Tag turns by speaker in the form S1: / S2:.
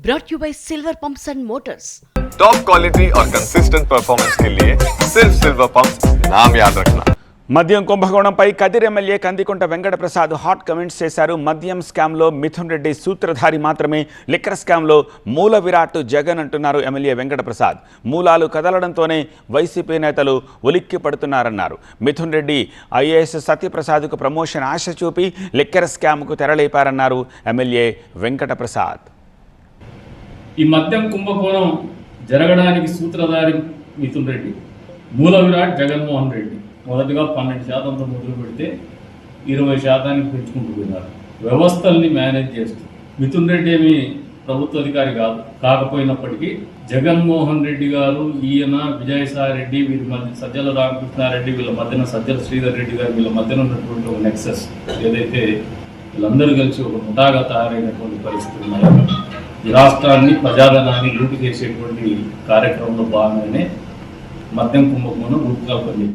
S1: brought you by Silver Pumps and Motors.
S2: Top quality और consistent performance के लिए सिर्फ सिल्वर पंप्स नाम याद रखना।
S3: మద్యం కుంభకోణంపై Kadiri MLA Kandikunta Venkata Prasad hot comments చేశారు. మద్యం స్కామ్లో మిథున్ రెడ్డి సూత్రధారి మాత్రమే, లిక్కర్ స్కామ్లో మూల విరాట్ జగన్ అంటున్నారు ఎమ్మెల్యే వెంకట ప్రసాద్. మూలాలు కదలడంతోనే వైసీపీ నేతలు ఉలిక్కి పడుతున్నారన్నారు. మిథున్ రెడ్డి ఐఏఎస్ సత్యప్రసాద్కు ప్రమోషన్ ఆశ చూపి లిక్కర్ స్కామ్కు తెరలేపారన్నారు ఎమ్మెల్యే వెంకట ప్రసాద్.
S4: ఈ మద్యం కుంభకోణం జరగడానికి సూత్రధారి మిథున్ రెడ్డి, మూల విరాట్ జగన్మోహన్ రెడ్డి. మొదటగా 12% మొదలు పెడితే 20% పెంచుకుంటూ పోయినారు. వ్యవస్థల్ని మేనేజ్ చేస్తూ మిథున్ రెడ్డి ఏమి ప్రభుత్వ అధికారి కాకపోయినప్పటికీ జగన్మోహన్ రెడ్డి గారు, ఈయన విజయసాయి రెడ్డి, వీరి మధ్య సజ్జల రామకృష్ణారెడ్డి, వీళ్ళ మధ్యన సజ్జల శ్రీధర్ రెడ్డి గారు, వీళ్ళ మధ్యన ఉన్నటువంటి ఒక నెక్సెస్ ఏదైతే వీళ్ళందరూ కలిసి ఒక ముఠాగా తయారైనటువంటి పరిస్థితులు ఉన్నాయి. ఈ రాష్ట్రాన్ని, ప్రజాధనాన్ని లూటు చేసేటువంటి కార్యక్రమంలో భాగంగానే మద్యం కుంభకోణం రూపుకల్పన